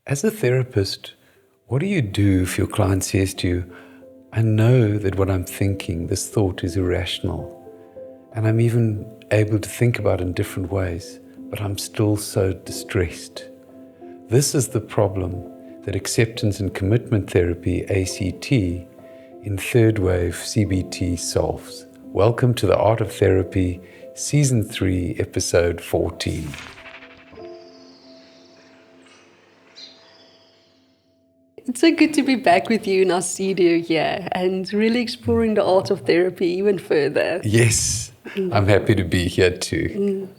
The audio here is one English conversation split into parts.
As a therapist, what do you do if your client says to you, I know that what I'm thinking, this thought is irrational, and I'm even able to think about it in different ways, but I'm still so distressed. This is the problem that acceptance and commitment therapy, ACT, in third wave CBT solves. Welcome to the Art of Therapy, Season 3, Episode 14. It's so good to be back with you in our studio here and really exploring the art of therapy even further. Yes, I'm happy to be here too.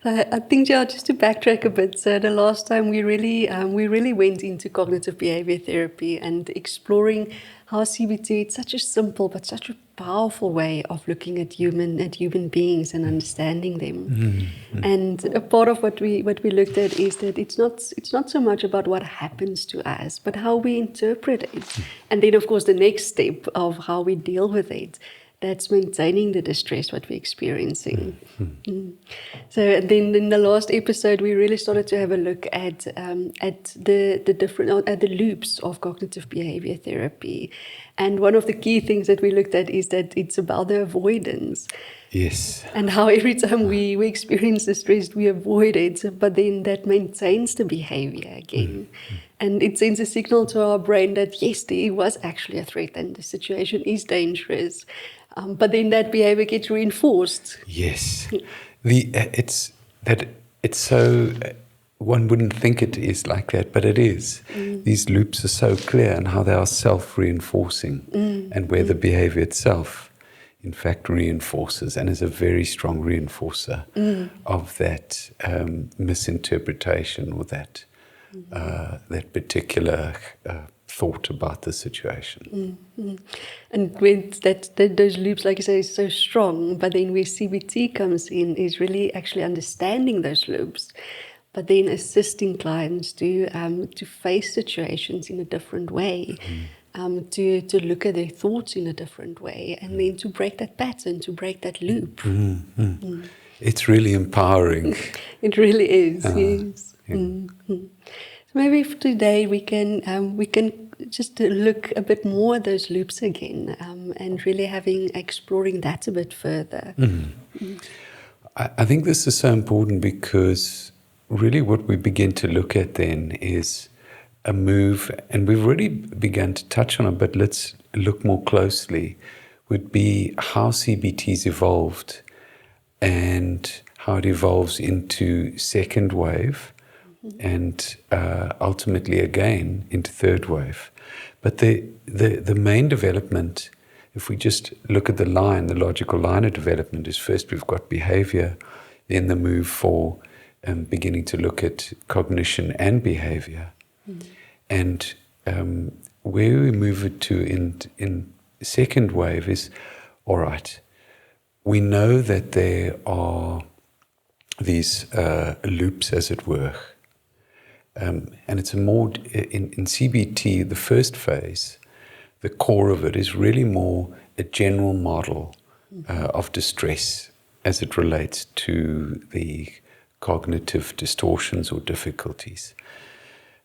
I think, just to backtrack a bit, so the last time we really went into cognitive behavior therapy and exploring how CBT is such a simple but such a powerful way of looking at human beings and understanding them. And a part of what we looked at is that it's not so much about what happens to us, but how we interpret it. And then, of course, the next step of how we deal with it. That's maintaining the distress what we're experiencing. So then in the last episode, we really started to have a look at the loops of cognitive behavior therapy. And one of the key things that we looked at is that it's about the avoidance. Yes. And how every time we experience distress, we avoid it, but then that maintains the behavior again. And it sends a signal to our brain that, yes, there was actually a threat and the situation is dangerous. But then that behavior gets reinforced. Yes. It's so, one wouldn't think it is like that, but it is. These loops are so clear and how they are self-reinforcing and where the behavior itself, in fact, reinforces and is a very strong reinforcer of that misinterpretation or that particular thought about the situation. And when those loops, like you say, is so strong, but then where CBT comes in is really actually understanding those loops, but then assisting clients to face situations in a different way, to look at their thoughts in a different way, and then to break that pattern, to break that loop. It's really empowering. It really is, yes. So maybe for today we can just look a bit more at those loops again, and really exploring that a bit further. I think this is so important because really what we begin to look at then is a move, and we've already begun to touch on it, but let's look more closely, would be how CBT's evolved and how it evolves into second wave and ultimately again into third wave. But the main development, if we just look at the logical line of development, is first we've got behavior, then the move for beginning to look at cognition and behavior. And where we move it to in second wave is, all right, we know that there are these loops, as it were. And it's a more, in CBT, the first phase, the core of it is really more a general model of distress as it relates to the cognitive distortions or difficulties.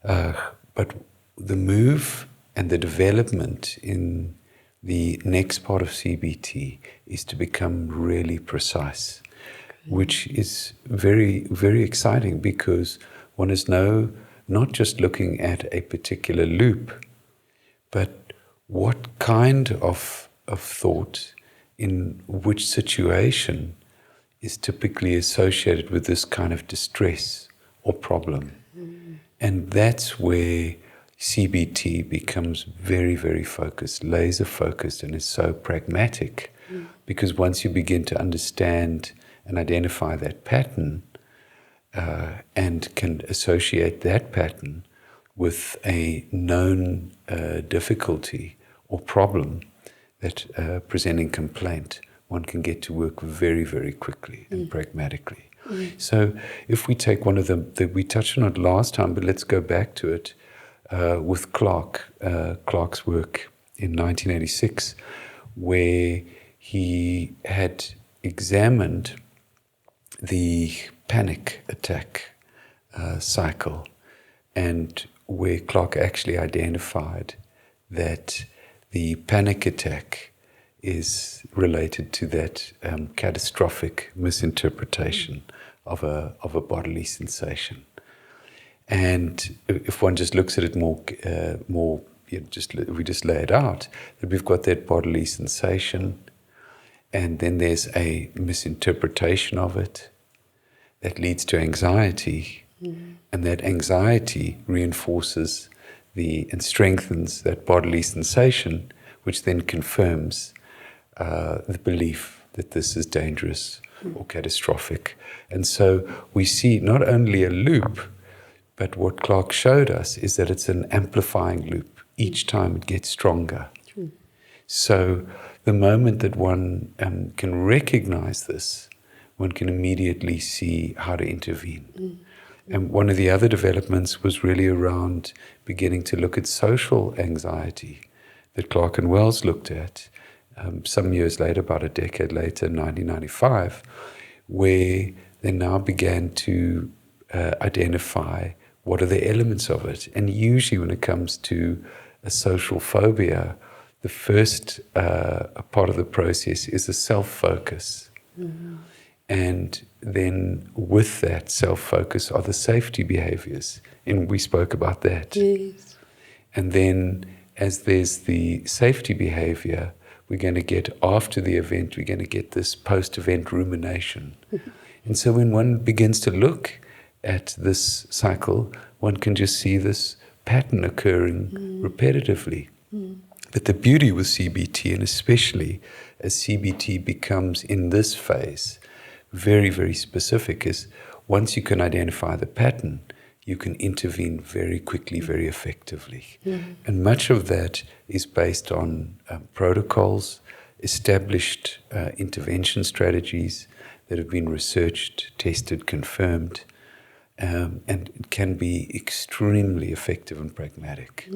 But the move and the development in the next part of CBT is to become really precise, which is very, very exciting because one is not just looking at a particular loop, but what kind of thought in which situation is typically associated with this kind of distress or problem. And that's where CBT becomes very, very focused, laser focused, and is so pragmatic. Because once you begin to understand and identify that pattern, and can associate that pattern with a known difficulty or problem that presenting complaint, one can get to work very, very quickly and pragmatically. So if we take one of them, we touched on it last time, but let's go back to it with Clark's work in 1986, where he had examined the panic attack cycle and where Clark actually identified that the panic attack is related to that catastrophic misinterpretation of a bodily sensation. And if one just looks at it more, if we just lay it out, that we've got that bodily sensation, and then there's a misinterpretation of it that leads to anxiety, and that anxiety reinforces and strengthens that bodily sensation, which then confirms the belief that this is dangerous or catastrophic. And so we see not only a loop, but what Clark showed us is that it's an amplifying loop. Each time it gets stronger. True. So the moment that one can recognize this, one can immediately see how to intervene. And one of the other developments was really around beginning to look at social anxiety that Clark and Wells looked at some years later, about a decade later, 1995, where they now began to identify what are the elements of it. And usually when it comes to a social phobia, the first part of the process is a self-focus. And then with that self-focus are the safety behaviors. And we spoke about that. Yes. And then as there's the safety behavior, we're going to get, after the event, we're going to get this post-event rumination. And so when one begins to look at this cycle, one can just see this pattern occurring repetitively. But the beauty with CBT, and especially as CBT becomes in this phase very, very specific, is once you can identify the pattern, you can intervene very quickly, very effectively. And much of that is based on protocols, established intervention strategies that have been researched, tested, confirmed, and it can be extremely effective and pragmatic.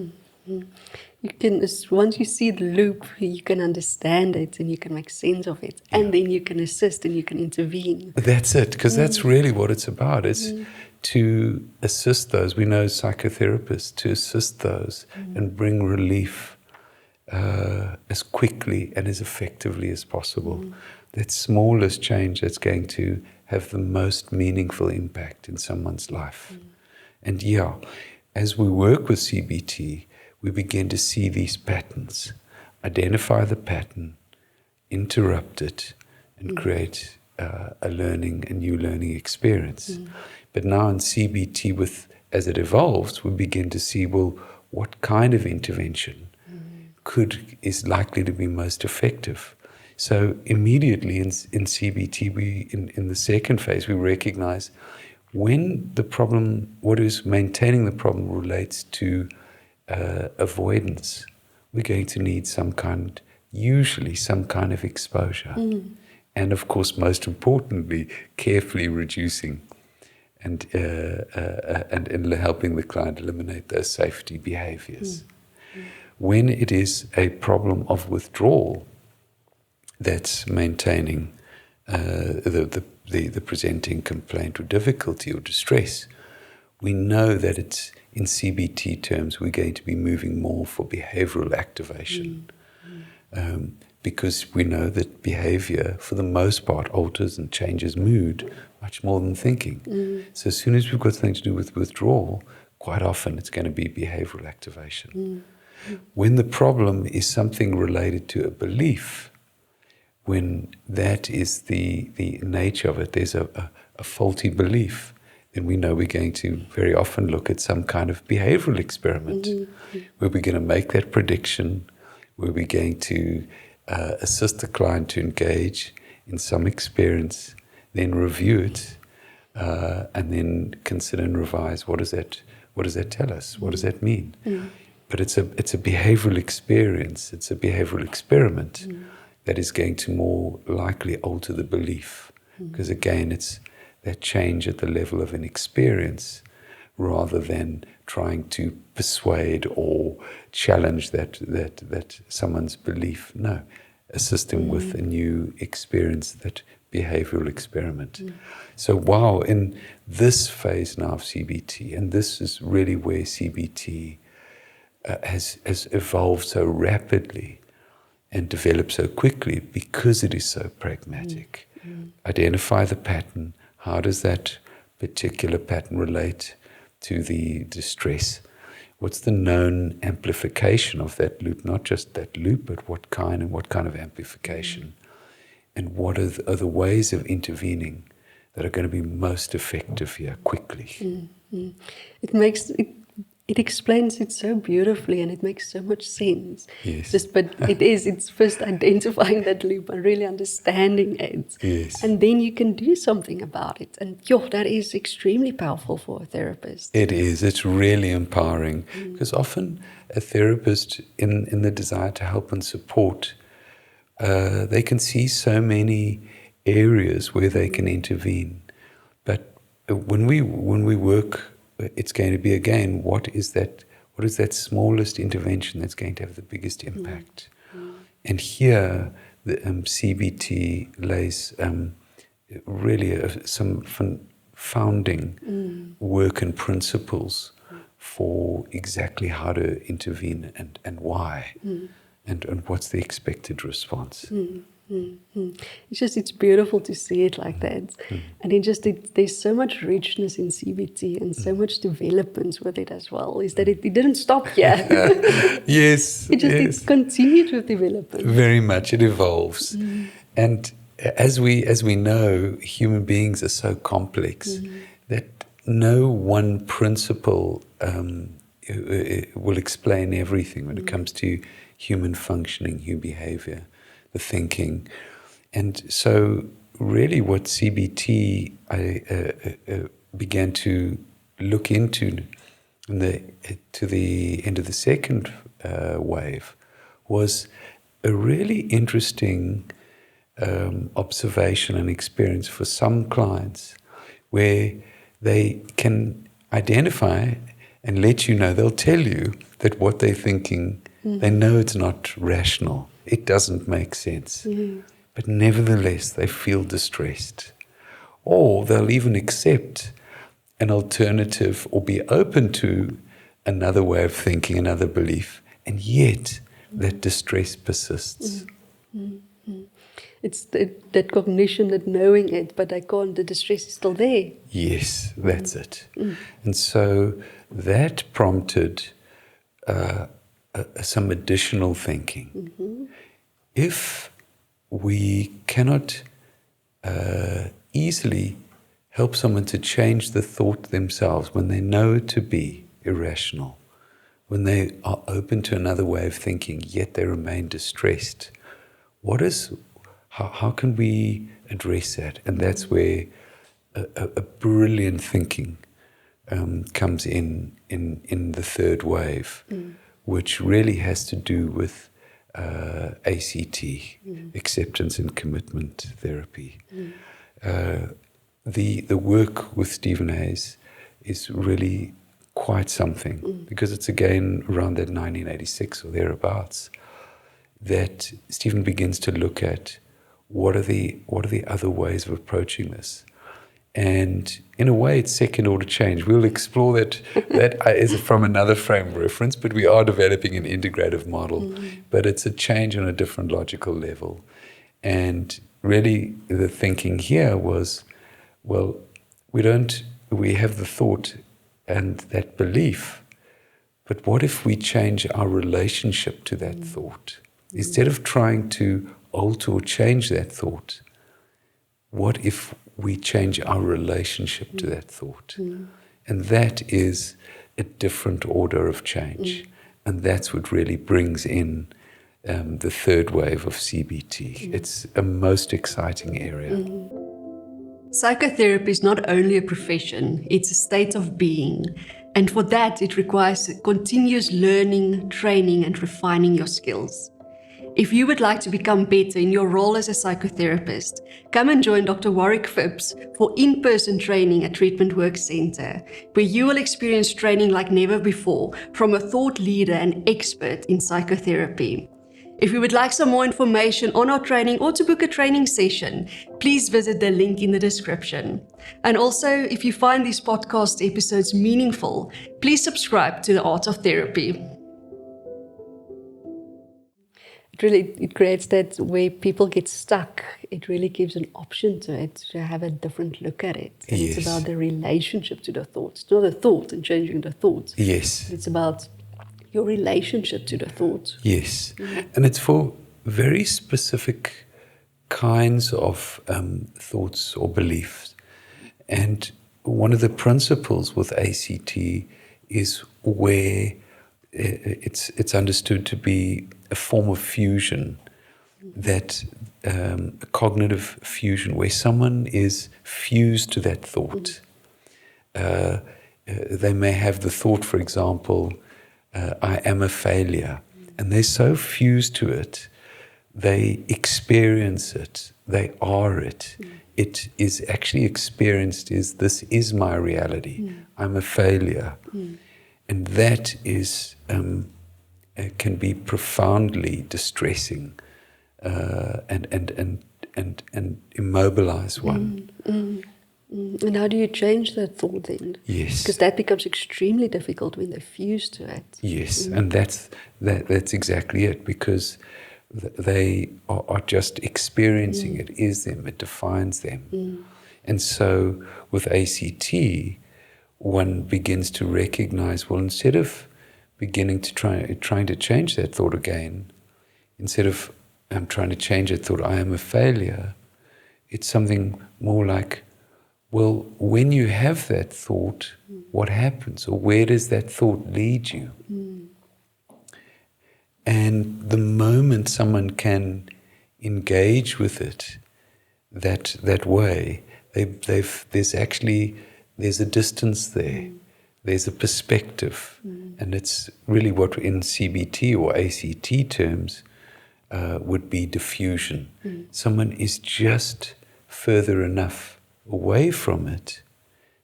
You can, once you see the loop, you can understand it and you can make sense of it, and then you can assist and you can intervene. That's it, because that's really what it's about. It's to assist those. We know psychotherapists to assist those and bring relief as quickly and as effectively as possible. That smallest change that's going to have the most meaningful impact in someone's life. And as we work with CBT, we begin to see these patterns, identify the pattern, interrupt it, and create a new learning experience. But now in CBT, as it evolves, we begin to see, well, what kind of intervention is likely to be most effective. So immediately in CBT, in the second phase, we recognize when the problem, what is maintaining the problem, relates to avoidance, we're going to need usually some kind of exposure. And of course, most importantly, carefully reducing and helping the client eliminate those safety behaviors. When it is a problem of withdrawal that's maintaining the presenting complaint or difficulty or distress, we know that it's, in CBT terms, we're going to be moving more for behavioural activation. Because we know that behaviour, for the most part, alters and changes mood much more than thinking. So as soon as we've got something to do with withdrawal, quite often it's going to be behavioural activation. When the problem is something related to a belief, when that is the nature of it, there's a faulty belief, then we know we're going to very often look at some kind of behavioural experiment where we're going to make that prediction, where we're going to assist the client to engage in some experience, then review it, and then consider and revise. What does that tell us? What does that mean? But it's a behavioural experience. It's a behavioural experiment that is going to more likely alter the belief, because again, it's that change at the level of an experience rather than trying to persuade or challenge that someone's belief. No, assist them with a new experience that behavioral experiment. So wow, in this phase now of CBT, and this is really where CBT has evolved so rapidly and developed so quickly because it is so pragmatic. Identify the pattern. How does that particular pattern relate to the distress? What's the known amplification of that loop? Not just that loop, but what kind of amplification? And what are the ways of intervening that are going to be most effective here quickly? It explains it so beautifully, and it makes so much sense. Yes. It's first identifying that loop and really understanding it. Yes. And then you can do something about it. And that is extremely powerful for a therapist. It is. It's really empowering because often a therapist, in the desire to help and support, they can see so many areas where they can intervene. But when we work, it's going to be, again, what is that smallest intervention that's going to have the biggest impact? And here, the CBT lays really some founding work and principles for exactly how to intervene and why, and what's the expected response. It's beautiful to see it like that. And there's so much richness in CBT and so much development with it as well, is that it didn't stop here. Yes. It continued with development. Very much. It evolves. And as we know, human beings are so complex that no one principle will explain everything when it comes to human functioning, human behavior, the thinking. And so really what CBT began to look into to the end of the second wave was a really interesting observation and experience for some clients where they can identify and let you know, they'll tell you that what they're thinking, they know it's not rational. It doesn't make sense. But nevertheless, they feel distressed. Or they'll even accept an alternative or be open to another way of thinking, another belief, and yet that distress persists. It's that cognition, that knowing it, but the distress is still there. Yes, that's it. And so that prompted some additional thinking. If we cannot easily help someone to change the thought themselves when they know it to be irrational, when they are open to another way of thinking, yet they remain distressed, how can we address that? And that's where a brilliant thinking comes in the third wave, which really has to do with ACT, acceptance and commitment therapy. The work with Stephen Hayes is really quite something, because it's again around that 1986 or thereabouts that Stephen begins to look at what are the other ways of approaching this. And in a way, it's second order change. We'll explore that is from another frame of reference, but we are developing an integrative model. But it's a change on a different logical level. And really the thinking here was, well, we have the thought and that belief, but what if we change our relationship to that thought? Instead of trying to alter or change that thought, what if we change our relationship to that thought? And that is a different order of change. And that's what really brings in the third wave of CBT. It's a most exciting area. Psychotherapy is not only a profession, it's a state of being. And for that, it requires continuous learning, training, and refining your skills. If you would like to become better in your role as a psychotherapist, come and join Dr. Warwick Phipps for in-person training at Treatment Work Centre, where you will experience training like never before from a thought leader and expert in psychotherapy. If you would like some more information on our training or to book a training session, please visit the link in the description. And also, if you find these podcast episodes meaningful, please subscribe to The Art of Therapy. It creates that where people get stuck. It really gives an option to it, to have a different look at it. And Yes. It's about the relationship to the thought. It's not the thought and changing the thought. Yes. It's about your relationship to the thought. Yes. And it's for very specific kinds of thoughts or beliefs. And one of the principles with ACT is where it's understood to be a form of fusion, that a cognitive fusion, where someone is fused to that thought. They may have the thought, for example, I am a failure, and they're so fused to it, they experience it, they are it. It is actually experienced as this is my reality. I'm a failure. And that is can be profoundly distressing and immobilize one. And how do you change that thought then? Yes. Because that becomes extremely difficult when they're fused to it. Yes, and that's exactly it, because they are just experiencing it is them, it defines them. And so with ACT, one begins to recognize, well, instead of beginning to trying to change that thought again, instead of trying to change that thought, I am a failure, it's something more like, well, when you have that thought, what happens? Or where does that thought lead you? And the moment someone can engage with it that way, there's a distance there. There's a perspective. And it's really what in CBT or ACT terms would be diffusion. Someone is just further enough away from it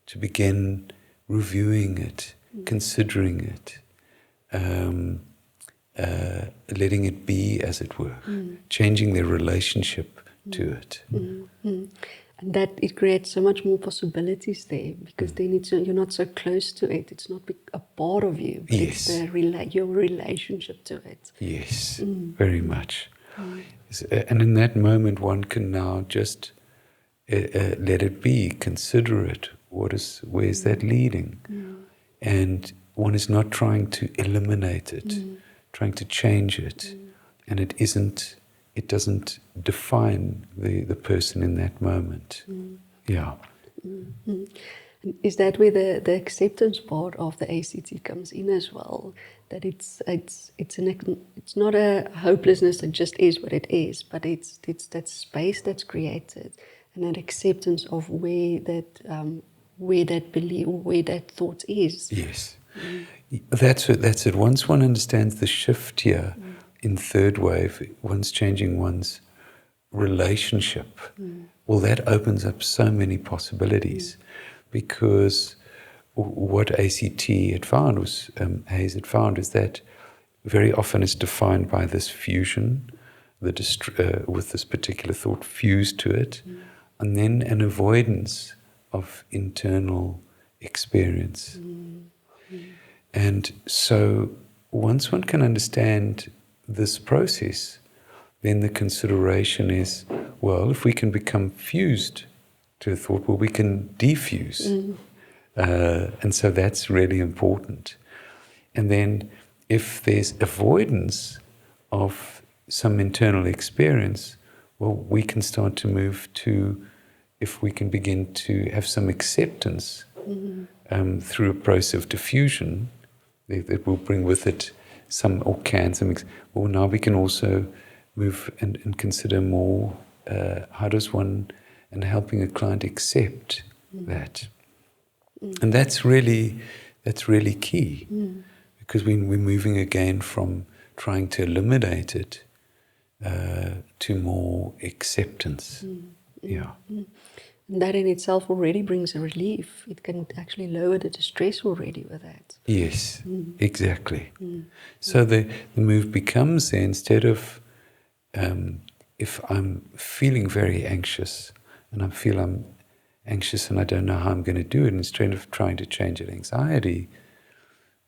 to begin reviewing it, considering it, letting it be, as it were, changing their relationship to it. And that it creates so much more possibilities there, because then you're not so close to it. It's not a part of you, but Yes. it's your relationship to it. Yes, very much. And in that moment, one can now just let it be, consider it. Where's that leading? And one is not trying to eliminate it, trying to change it, and it doesn't define the person in that moment. Yeah. Is that where the acceptance part of the ACT comes in as well? That it's not a hopelessness, it just is what it is, but it's that space that's created, and an acceptance of where that belief, where that thought is. Yes. That's it. Once one understands the shift here in third wave, one's changing one's relationship. Well, that opens up so many possibilities, because what ACT had found was, Hayes had found, is that very often it's defined by this fusion, with this particular thought fused to it, and then an avoidance of internal experience. And so once one can understand this process, then the consideration is, well, if we can become fused to a thought, well, we can defuse. And so that's really important. And then if there's avoidance of some internal experience, well, we can start to move to, if we can begin to have some acceptance through a process of diffusion, that will bring with it well, now we can also move and consider more, how does one, and helping a client accept that. And that's really key, because we're moving again from trying to eliminate it to more acceptance. Yeah. That in itself already brings a relief. It can actually lower the distress already with that. Yes, exactly. So the move becomes then, instead of if I'm feeling very anxious and I'm anxious and I don't know how I'm going to do it, instead of trying to change that anxiety,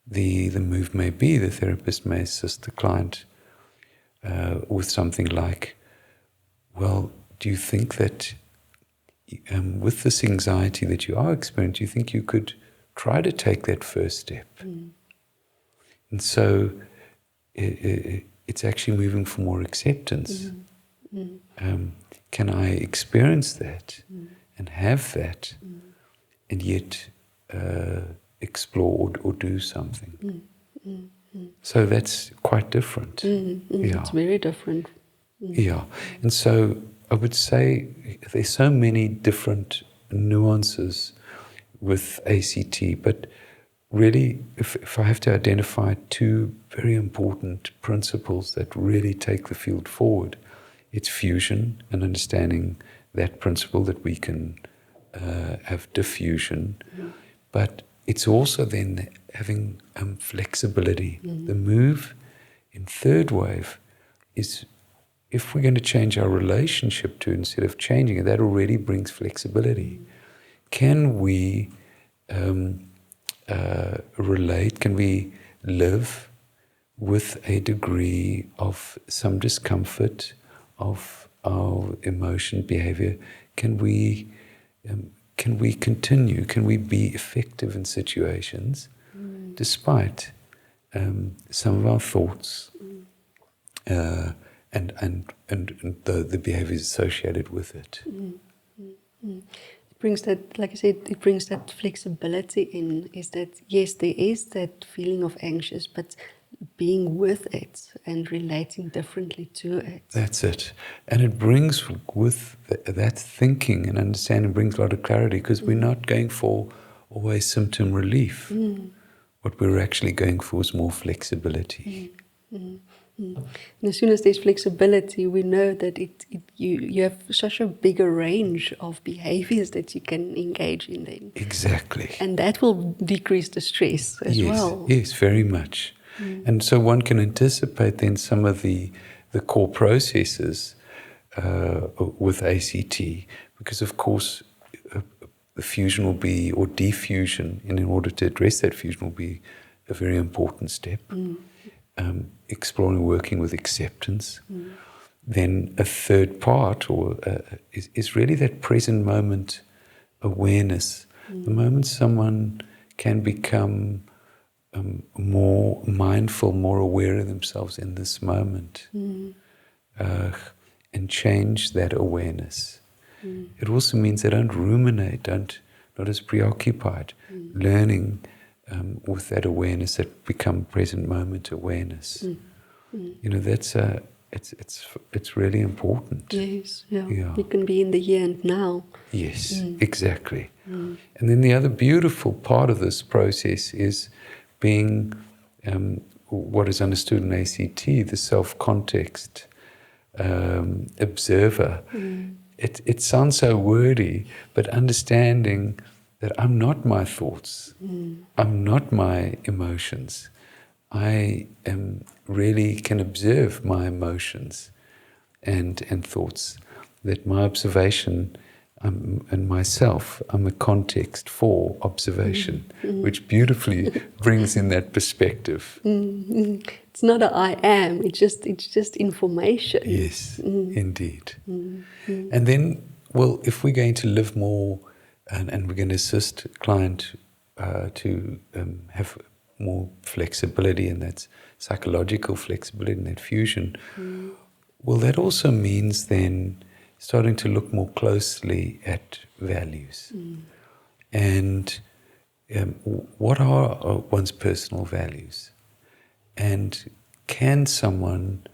the move may be, the therapist may assist the client with something like, well, do you think that with this anxiety that you are experiencing, do you think you could try to take that first step? And so it's actually moving for more acceptance. Can I experience that and have that and yet explore or do something? So that's quite different. Yeah. It's very different. Yeah. And so I would say there's so many different nuances with ACT, but really, if I have to identify two very important principles that really take the field forward, it's fusion and understanding that principle that we can have diffusion, but it's also then having flexibility. The move in third wave is, if we're going to change our relationship to it instead of changing it, that already brings flexibility. Can we relate? Can we live with a degree of some discomfort of our emotion, behavior? Can we continue? Can we be effective in situations despite some of our thoughts and the behaviors associated with it? It brings that, like I said, it brings that flexibility in, is that, yes, there is that feeling of anxious, but being with it and relating differently to it. That's it. And it brings with that thinking and understanding, brings a lot of clarity, because we're not going for always symptom relief. What we're actually going for is more flexibility. And as soon as there's flexibility, we know that you have such a bigger range of behaviors that you can engage in then. Exactly. And that will decrease the stress as well. Yes, very much. And so one can anticipate then some of the core processes with ACT, because of course the fusion will be, or defusion, and in order to address that fusion will be a very important step. Exploring, working with acceptance. Then a third part is really that present moment awareness. The moment someone can become more mindful, more aware of themselves in this moment, and change that awareness. It also means they don't ruminate, not as preoccupied, learning with that awareness, that become present moment awareness. You know, that's it's really important. Yes, yeah. You can be in the here and now. Yes, exactly. And then the other beautiful part of this process is being what is understood in ACT, the self-context observer. It sounds so wordy, but understanding that I'm not my thoughts, I'm not my emotions. I really can observe my emotions and thoughts, that my observation and myself, I'm a context for observation, which beautifully brings in that perspective. It's not a I am, it's just information. Yes, indeed. And then, well, if we're going to live more and we're going to assist the client to have more flexibility, and that's psychological flexibility and that fusion, well, that also means then starting to look more closely at values. And what are one's personal values? And can someone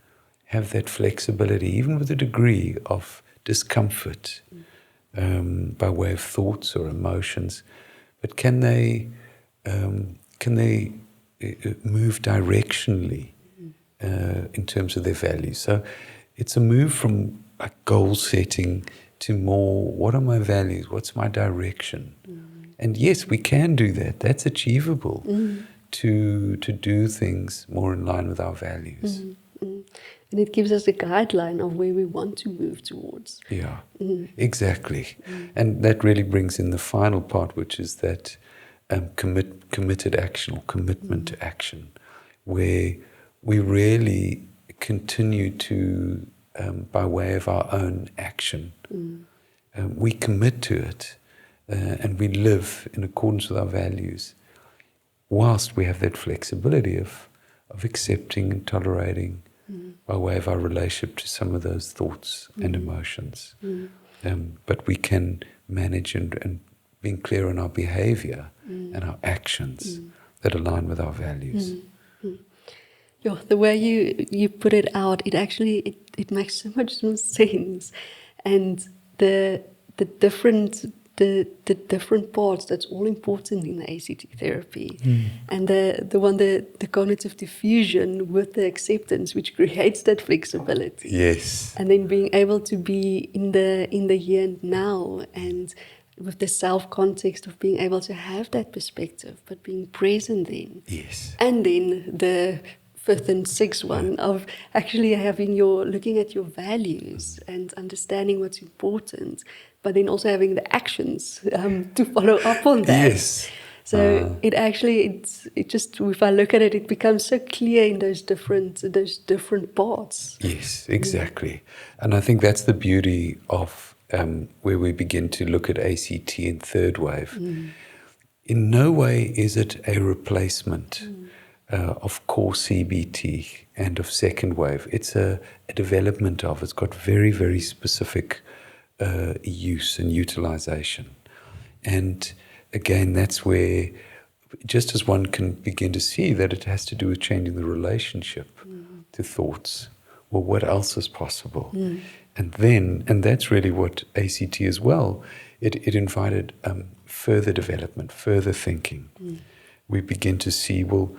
have that flexibility, even with a degree of discomfort by way of thoughts or emotions, but can they move directionally in terms of their values? So it's a move from goal setting to more, what are my values? What's my direction? And yes, we can do that. That's achievable, to do things more in line with our values. And it gives us a guideline of where we want to move towards. Yeah, exactly. And that really brings in the final part, which is that committed action, or commitment to action, where we really continue to, by way of our own action, we commit to it, and we live in accordance with our values, whilst we have that flexibility of accepting and tolerating by way of our relationship to some of those thoughts and emotions. But we can manage and being clear on our behavior and our actions that align with our values. Yeah, the way you put it out, it actually it makes so much more sense, and the different parts, that's all important in the ACT therapy, and the cognitive diffusion with the acceptance, which creates that flexibility. Yes, and then being able to be in the here and now, and with the self context of being able to have that perspective, but being present then. Yes, and then the fifth and sixth one of actually looking at your values and understanding what's important, but then also having the actions to follow up on that. Yes. So it just, if I look at it, it becomes so clear in those different parts. Yes, exactly. And I think that's the beauty of where we begin to look at ACT in third wave. In no way is it a replacement of core CBT and of second wave. It's a development of. It's got very, very specific use and utilization. And again, that's where, just as one can begin to see that it has to do with changing the relationship to thoughts, well, what else is possible? And that's really what ACT as well. It invited further development, further thinking. We begin to see, well,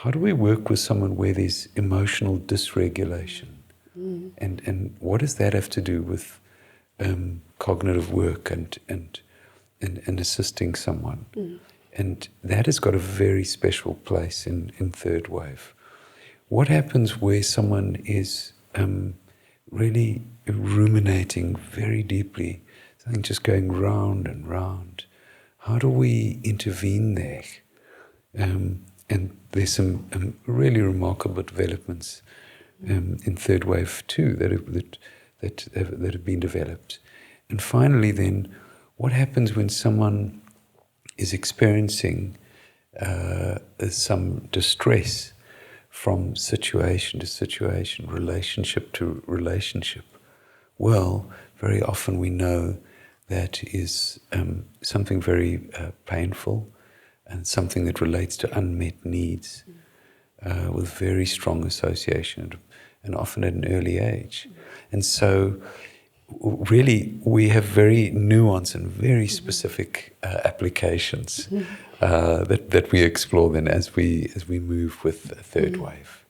how do we work with someone where there's emotional dysregulation? And what does that have to do with cognitive work and assisting someone? And that has got a very special place in third wave. What happens where someone is really ruminating very deeply, something just going round and round? How do we intervene there? And there's some really remarkable developments in third wave too that have been developed. And finally, then, what happens when someone is experiencing some distress from situation to situation, relationship to relationship? Well, very often we know that is something very painful, and something that relates to unmet needs with very strong association, and often at an early age. And so really we have very nuanced and very specific applications that we explore then as we move with a third wave.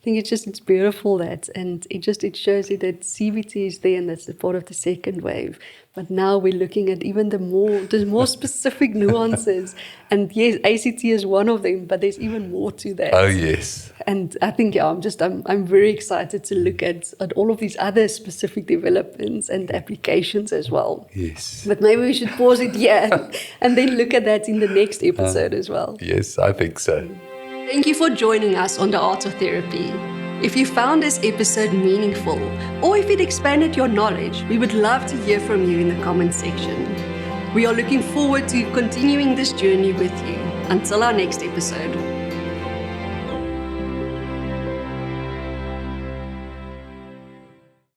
I think it's beautiful that, and it shows you that CBT is there, and that's the part of the second wave. But now we're looking at even the more specific nuances, and yes, ACT is one of them, but there's even more to that. Oh yes. And I think I'm very excited to look at all of these other specific developments and applications as well. Yes. But maybe we should pause it here and then look at that in the next episode as well. Yes, I think so. Thank you for joining us on The Art of Therapy. If you found this episode meaningful, or if it expanded your knowledge, we would love to hear from you in the comments section. We are looking forward to continuing this journey with you. Until our next episode.